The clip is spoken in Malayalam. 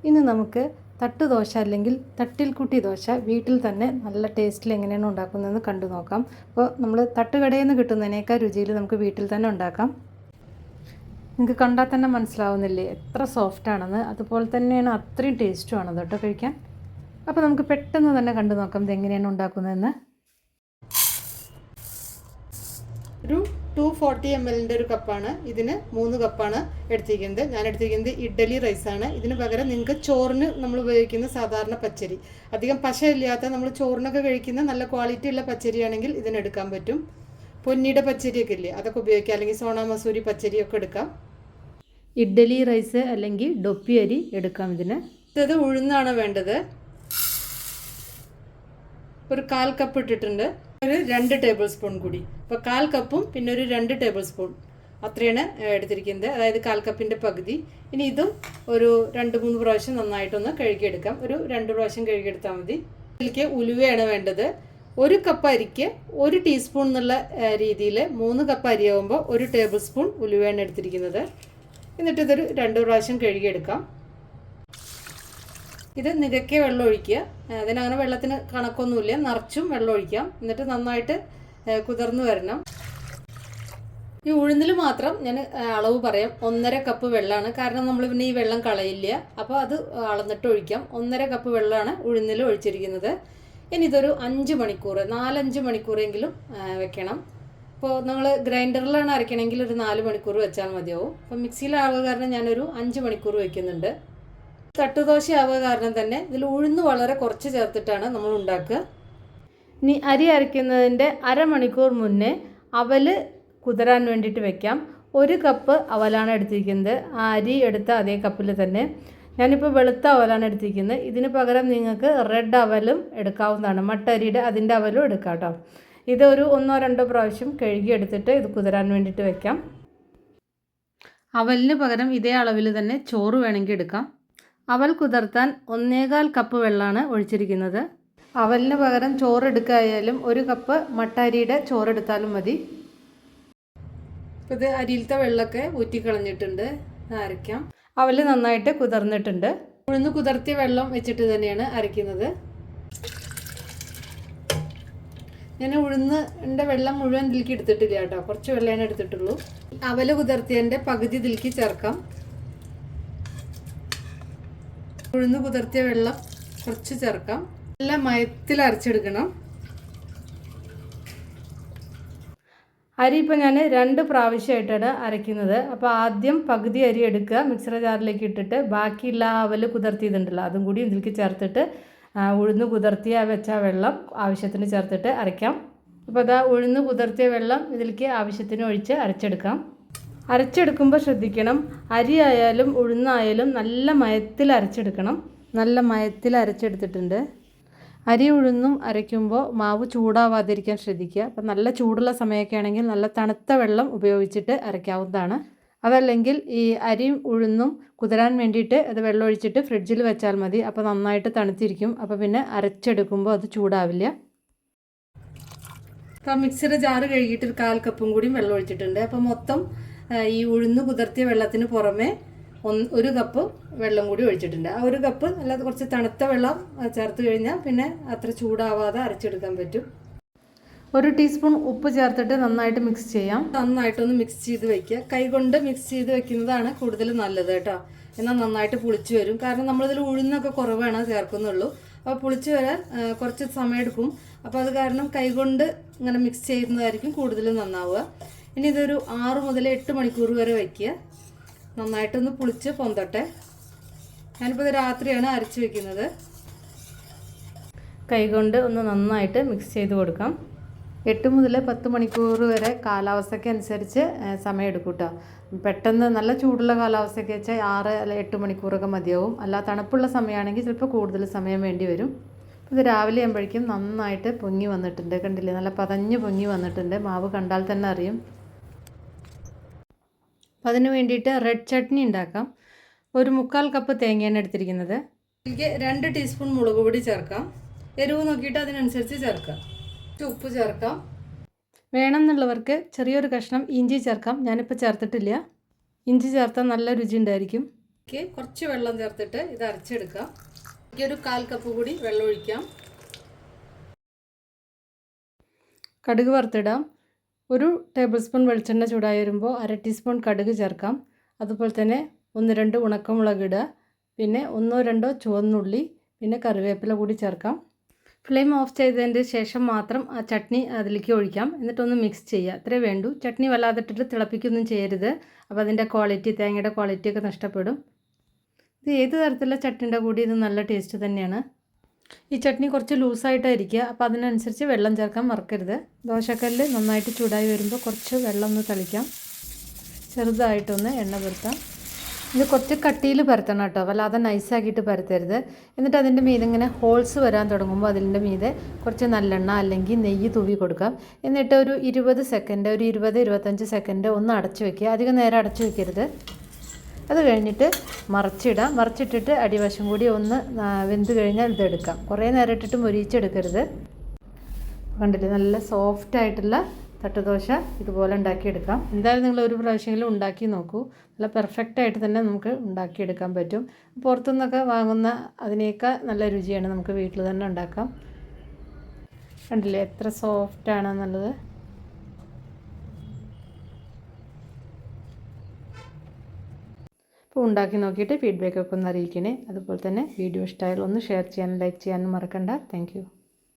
ഇന്ന് നമുക്ക് തട്ടുദോശ അല്ലെങ്കിൽ തട്ടിൽക്കുട്ടി ദോശ വീട്ടിൽ തന്നെ നല്ല ടേസ്റ്റിൽ എങ്ങനെയാണ് ഉണ്ടാക്കുന്നതെന്ന് കണ്ടു നോക്കാം. അപ്പോൾ നമ്മൾ തട്ടുകടയിൽ നിന്ന് കിട്ടുന്നതിനേക്കാൾ രുചിയിൽ നമുക്ക് വീട്ടിൽ തന്നെ ഉണ്ടാക്കാം. നിങ്ങൾക്ക് കണ്ടാൽ തന്നെ മനസ്സിലാവുന്നില്ലേ എത്ര സോഫ്റ്റാണെന്ന്. അതുപോലെ തന്നെയാണ് അത്രയും ടേസ്റ്റുമാണ് കേട്ടോ കഴിക്കാൻ. അപ്പോൾ നമുക്ക് പെട്ടെന്ന് തന്നെ കണ്ടു നോക്കാം ഇതെങ്ങനെയാണ് ഉണ്ടാക്കുന്നതെന്ന്. ഒരു 240 ml ഒരു കപ്പാണ്. ഇതിന് 3 കപ്പാണ് എടുത്തിരിക്കുന്നത്. ഞാൻ എടുത്തിരിക്കുന്നത് ഇഡ്ഡലി റൈസാണ്. ഇതിന് പകരം നിങ്ങൾക്ക് ചോറിന് നമ്മൾ ഉപയോഗിക്കുന്ന സാധാരണ പച്ചരി, അധികം പശയില്ലാത്ത നമ്മൾ ചോറിനൊക്കെ കഴിക്കുന്ന നല്ല ക്വാളിറ്റി ഉള്ള പച്ചരിയാണെങ്കിൽ ഇതിനെടുക്കാൻ പറ്റും. പൊന്നിയുടെ പച്ചരിയൊക്കെ ഇല്ലേ, അതൊക്കെ ഉപയോഗിക്കാം. അല്ലെങ്കിൽ സോണ മസൂരി പച്ചരിയൊക്കെ എടുക്കാം. ഇഡ്ഡലി റൈസ് അല്ലെങ്കിൽ ഡൊപ്പി അരി എടുക്കാം. ഇത് ഉഴുന്നാണ് വേണ്ടത്. ഒരു 1/4 കപ്പ് ഇട്ടിട്ടുണ്ട്. ഒരു 2 ടേബിൾ സ്പൂൺ കൂടി. അപ്പോൾ 1/4 കപ്പും പിന്നെ ഒരു 2 ടേബിൾ സ്പൂൺ അത്രയാണ് എടുത്തിരിക്കുന്നത്. അതായത് 1/4 കപ്പിൻ്റെ പകുതി. ഇനി ഇതും ഒരു 2-3 പ്രാവശ്യം നന്നായിട്ടൊന്ന് കഴുകിയെടുക്കാം. ഒരു 2 പ്രാവശ്യം കഴുകിയെടുത്താൽ മതി. ഇതിലേക്ക് ഉലുവയാണ് വേണ്ടത്. 1 കപ്പ് അരിക്ക് 1 ടീസ്പൂൺ എന്നുള്ള രീതിയിൽ 3 കപ്പ് അരിയാകുമ്പോൾ 1 ടേബിൾ സ്പൂൺ ഉലുവയാണ് എടുത്തിരിക്കുന്നത്. എന്നിട്ട് ഇതൊരു 2 പ്രാവശ്യം കഴുകിയെടുക്കാം. ഇത് നികക്കെ വെള്ളം ഒഴിക്കുക. അതിനങ്ങനെ വെള്ളത്തിന് കണക്കൊന്നുമില്ല, നിറച്ചും വെള്ളം ഒഴിക്കാം. എന്നിട്ട് നന്നായിട്ട് കുതിർന്ന് വരണം. ഈ ഉഴുന്നിൽ മാത്രം ഞാൻ അളവ് പറയാം. 1.5 കപ്പ് വെള്ളമാണ്. കാരണം നമ്മൾ പിന്നെ ഈ വെള്ളം കളയില്ല, അപ്പോൾ അത് അളന്നിട്ട് ഒഴിക്കാം. 1.5 കപ്പ് വെള്ളമാണ് ഉഴുന്നിൽ ഒഴിച്ചിരിക്കുന്നത്. ഇനി ഇതൊരു 5 മണിക്കൂർ 4-5 മണിക്കൂറെങ്കിലും വെക്കണം. ഇപ്പോൾ നമ്മൾ ഗ്രൈൻഡറിലാണ് അരയ്ക്കണമെങ്കിൽ ഒരു 4 മണിക്കൂർ വെച്ചാൽ മതിയാവും. അപ്പോൾ മിക്സിയിലാവുക കാരണം ഞാനൊരു 5 മണിക്കൂർ വയ്ക്കുന്നുണ്ട്. തട്ടുദോശ ആവുക കാരണം തന്നെ ഇതിൽ ഉഴുന്ന് വളരെ കുറച്ച് ചേർത്തിട്ടാണ് നമ്മൾ ഉണ്ടാക്കുക. ഇനി അരി അരയ്ക്കുന്നതിൻ്റെ അരമണിക്കൂർ മുന്നേ അവൽ കുതിരാൻ വേണ്ടിയിട്ട് വെക്കാം. 1 കപ്പ് അവലാണ് എടുത്തിരിക്കുന്നത്. ആ അരി എടുത്ത അതേ കപ്പിൽ തന്നെ. ഞാനിപ്പോൾ വെളുത്ത അവലാണ് എടുത്തിരിക്കുന്നത്. ഇതിന് പകരം നിങ്ങൾക്ക് റെഡ് അവലും എടുക്കാവുന്നതാണ്. മട്ടരിയുടെ അതിൻ്റെ അവലും എടുക്കാം കേട്ടോ. ഇതൊരു 1-2 പ്രാവശ്യം കഴുകി എടുത്തിട്ട് ഇത് കുതിരാൻ വേണ്ടിയിട്ട് വെക്കാം. അവലിന് പകരം ഇതേ അളവിൽ തന്നെ ചോറ് വേണമെങ്കിൽ എടുക്കാം. അവൽ കുതിർത്താൻ 1.25 കപ്പ് വെള്ളമാണ് ഒഴിച്ചിരിക്കുന്നത്. അവലിന് പകരം ചോറ് എടുക്കായാലും 1 കപ്പ് മട്ടരിയുടെ ചോറെടുത്താലും മതി. ഇത് അരിയിലത്തെ വെള്ളമൊക്കെ ഊറ്റിക്കളഞ്ഞിട്ടുണ്ട്. അരയ്ക്കാം. അവൽ നന്നായിട്ട് കുതിർന്നിട്ടുണ്ട്. ഉഴുന്ന് കുതിർത്തിയ വെള്ളം വെച്ചിട്ട് തന്നെയാണ് അരയ്ക്കുന്നത്. ഞാൻ ഉഴുന്നിൻ്റെ വെള്ളം മുഴുവൻ ഇതിലേക്ക് എടുത്തിട്ടില്ല കേട്ടോ, കുറച്ച് വെള്ളമാണ് എടുത്തിട്ടുള്ളൂ. അവൽ കുതിർത്തിയതിൻ്റെ പകുതി ഇതിലേക്ക് ചേർക്കാം. ഉഴുന്ന് കുതിർത്തിയ വെള്ളം കുറച്ച് ചേർക്കാം. നല്ല മയത്തിൽ അരച്ചെടുക്കണം. അരി ഇപ്പോൾ ഞാൻ 2 പ്രാവശ്യമായിട്ടാണ് അരയ്ക്കുന്നത്. അപ്പോൾ ആദ്യം പകുതി അരി എടുക്കുക, മിക്സർ ജാറിലേക്ക് ഇട്ടിട്ട് ബാക്കിയുള്ള അവൽ കുതിർത്തിയതുണ്ടല്ലോ അതും കൂടി ഇതിലേക്ക് ചേർത്തിട്ട് ഉഴുന്ന് കുതിർത്തിയ വെച്ച വെള്ളം ആവശ്യത്തിന് ചേർത്തിട്ട് അരയ്ക്കാം. അപ്പോൾ അതാ ഉഴുന്ന് കുതിർത്തിയ വെള്ളം ഇതിലേക്ക് ആവശ്യത്തിന് ഒഴിച്ച് അരച്ചെടുക്കാം. അരച്ചെടുക്കുമ്പോൾ ശ്രദ്ധിക്കണം, അരി ആയാലും ഉഴുന്നായാലും നല്ല മയത്തിൽ അരച്ചെടുക്കണം. നല്ല മയത്തിൽ അരച്ചെടുത്തിട്ടുണ്ട്. അരി ഉഴുന്നും അരയ്ക്കുമ്പോൾ മാവ് ചൂടാവാതിരിക്കാൻ ശ്രദ്ധിക്കുക. അപ്പോൾ നല്ല ചൂടുള്ള സമയമൊക്കെ ആണെങ്കിൽ നല്ല തണുത്ത വെള്ളം ഉപയോഗിച്ചിട്ട് അരയ്ക്കാവുന്നതാണ്. അതല്ലെങ്കിൽ ഈ അരിയും ഉഴുന്നും കുതിരാൻ വേണ്ടിയിട്ട് അത് വെള്ളം ഒഴിച്ചിട്ട് ഫ്രിഡ്ജിൽ വെച്ചാൽ മതി. അപ്പോൾ നന്നായിട്ട് തണുത്തിരിക്കും. അപ്പോൾ പിന്നെ അരച്ചെടുക്കുമ്പോൾ അത് ചൂടാവില്ല. അപ്പോൾ മിക്സിയുടെ ജാറ് കഴുകിയിട്ട് ഒരു 1/4 കപ്പും കൂടി വെള്ളം ഒഴിച്ചിട്ടുണ്ട്. അപ്പോൾ മൊത്തം ഈ ഉഴുന്ന് കുതിർത്തിയ വെള്ളത്തിന് പുറമെ 1 കപ്പ് വെള്ളം കൂടി ഒഴിച്ചിട്ടുണ്ട്. ആ 1 കപ്പ് അല്ലാതെ കുറച്ച് തണുത്ത വെള്ളം ചേർത്ത് കഴിഞ്ഞാൽ പിന്നെ അത്ര ചൂടാവാതെ അരച്ചെടുക്കാൻ പറ്റും. 1 ടീസ്പൂൺ ഉപ്പ് ചേർത്തിട്ട് നന്നായിട്ട് മിക്സ് ചെയ്യാം. നന്നായിട്ടൊന്ന് മിക്സ് ചെയ്ത് വയ്ക്കുക. കൈകൊണ്ട് മിക്സ് ചെയ്ത് വെക്കുന്നതാണ് കൂടുതൽ നല്ലത് കേട്ടോ. എന്നാൽ നന്നായിട്ട് പുളിച്ച് വരും. കാരണം നമ്മളിതിൽ ഉഴുന്നൊക്കെ കുറവാണ് ചേർക്കുന്നുള്ളൂ. അപ്പോൾ പുളിച്ച് വരാൻ കുറച്ച് സമയമെടുക്കും. അപ്പോൾ അത് കാരണം കൈകൊണ്ട് ഇങ്ങനെ മിക്സ് ചെയ്യുന്നതായിരിക്കും കൂടുതൽ നന്നാവുക. ഇനി ഇതൊരു 6 മുതൽ 8 മണിക്കൂർ വരെ വയ്ക്കുക. നന്നായിട്ടൊന്ന് പുളിച്ച് പൊന്തട്ടെ. ഞാനിപ്പോൾ ഇത് രാത്രിയാണ് അരച്ച് വെക്കുന്നത്. കൈകൊണ്ട് ഒന്ന് നന്നായിട്ട് മിക്സ് ചെയ്ത് കൊടുക്കാം. 8 മുതൽ 10 മണിക്കൂർ വരെ കാലാവസ്ഥയ്ക്ക് അനുസരിച്ച് സമയമെടുക്കും കേട്ടോ. പെട്ടെന്ന് നല്ല ചൂടുള്ള കാലാവസ്ഥയൊക്കെ വെച്ചാൽ 6 അല്ലെങ്കിൽ 8 മണിക്കൂറൊക്കെ മതിയാവും. അല്ല തണുപ്പുള്ള സമയമാണെങ്കിൽ ചിലപ്പോൾ കൂടുതൽ സമയം വേണ്ടി വരും. ഇത് രാവിലെ ആകുമ്പോഴേക്കും നന്നായിട്ട് പൊങ്ങി വന്നിട്ടുണ്ട്. കണ്ടില്ലേ, നല്ല പതഞ്ഞ് പൊങ്ങി വന്നിട്ടുണ്ട്. മാവ് കണ്ടാൽ തന്നെ അറിയും. അപ്പോൾ അതിന് വേണ്ടിയിട്ട് റെഡ് ചട്നി ഉണ്ടാക്കാം. ഒരു 3/4 കപ്പ് തേങ്ങയാണ് എടുത്തിരിക്കുന്നത്. ഇതിലേക്ക് 2 ടീസ്പൂൺ മുളക് പൊടി ചേർക്കാം. എരിവ് നോക്കിയിട്ട് അതിനനുസരിച്ച് ചേർക്കാം. ഉപ്പ് ചേർക്കാം. വേണമെന്നുള്ളവർക്ക് ചെറിയൊരു കഷ്ണം ഇഞ്ചി ചേർക്കാം. ഞാനിപ്പോൾ ചേർത്തിട്ടില്ല. ഇഞ്ചി ചേർത്താൽ നല്ല രുചി ഉണ്ടായിരിക്കും. കുറച്ച് വെള്ളം ചേർത്തിട്ട് ഇത് അരച്ചെടുക്കാം. ഒരു 1/4 കപ്പ് കൂടി വെള്ളം ഒഴിക്കാം. കടുക് വറുത്തിടാം. 1 ടേബിൾ സ്പൂൺ വെളിച്ചെണ്ണ ചൂടായി വരുമ്പോൾ 1/2 ടീസ്പൂൺ കടുക് ചേർക്കാം. അതുപോലെ തന്നെ 1-2 ഉണക്കമുളക് ഇടുക. പിന്നെ 1-2 ചുവന്നുള്ളി, പിന്നെ കറിവേപ്പില കൂടി ചേർക്കാം. ഫ്ലെയിം ഓഫ് ചെയ്തതിൻ്റെ ശേഷം മാത്രം ആ ചട്നി അതിലേക്ക് ഒഴിക്കാം. എന്നിട്ടൊന്ന് മിക്സ് ചെയ്യുക. അത്രേ വേണ്ടൂ. ചട്നി വല്ലാതെ ഇട്ടിട്ട് തിളപ്പിക്കൊന്നും ചെയ്യരുത്. അപ്പോൾ അതിൻ്റെ ക്വാളിറ്റി, തേങ്ങയുടെ ക്വാളിറ്റിയൊക്കെ നഷ്ടപ്പെടും. ഇത് ഏത് തരത്തിലുള്ള ചട്നിയുടെ കൂടി ഇത് നല്ല ടേസ്റ്റ് തന്നെയാണ്. ഈ ചട്നി കുറച്ച് ലൂസായിട്ടായിരിക്കുക. അപ്പോൾ അതിനനുസരിച്ച് വെള്ളം ചേർക്കാൻ മറക്കരുത്. ദോശക്കല്ല് നന്നായിട്ട് ചൂടായി വരുമ്പോൾ കുറച്ച് വെള്ളം ഒന്ന് തളിക്കാം. ചെറുതായിട്ടൊന്ന് എണ്ണ പുരട്ടാം. ഇത് കുറച്ച് കട്ടിയിൽ പരത്തണം കേട്ടോ, വല്ലാതെ നൈസാക്കിയിട്ട് പരത്തരുത്. എന്നിട്ട് അതിൻ്റെ മീതെ ഇങ്ങനെ ഹോൾസ് വരാൻ തുടങ്ങുമ്പോൾ അതിൻ്റെ മീതെ കുറച്ച് നല്ലെണ്ണ അല്ലെങ്കിൽ നെയ്യ് തൂവി കൊടുക്കാം. എന്നിട്ട് ഒരു 20 സെക്കൻഡ്, ഒരു 20-25 സെക്കൻഡ് ഒന്ന് അടച്ചു വയ്ക്കുക. അധികം നേരം അടച്ചു വയ്ക്കരുത്. അത് കഴിഞ്ഞിട്ട് മറിച്ചിടാം. മറിച്ചിട്ടിട്ട് അടിവശം കൂടി ഒന്ന് വെന്ത് കഴിഞ്ഞാൽ ഇതെടുക്കാം. കുറേ നേരം ഇട്ടിട്ട് മൊരിയിച്ചെടുക്കരുത്. കണ്ടില്ലേ, നല്ല സോഫ്റ്റായിട്ടുള്ള തട്ടുദോശ ഇതുപോലെ ഉണ്ടാക്കിയെടുക്കാം. എന്തായാലും നിങ്ങൾ ഒരു പ്രാവശ്യമെങ്കിലും ഉണ്ടാക്കി നോക്കൂ. നല്ല പെർഫെക്റ്റായിട്ട് തന്നെ നമുക്ക് ഉണ്ടാക്കിയെടുക്കാൻ പറ്റും. പുറത്തുനിന്നൊക്കെ വാങ്ങുന്ന അതിനേക്കാൾ നല്ല രുചിയാണ് നമുക്ക് വീട്ടിൽ തന്നെ ഉണ്ടാക്കാം. കണ്ടില്ലേ എത്ര സോഫ്റ്റാണെന്നുള്ളത്. അപ്പോൾ ഉണ്ടാക്കി നോക്കിയിട്ട് ഫീഡ്ബാക്കൊക്കെ ഒന്ന് അറിയിക്കണേ. അതുപോലെ തന്നെ വീഡിയോ ഇഷ്ടമായാലും ഒന്ന് ഷെയർ ചെയ്യാനും ലൈക്ക് ചെയ്യാനും മറക്കണ്ട. താങ്ക്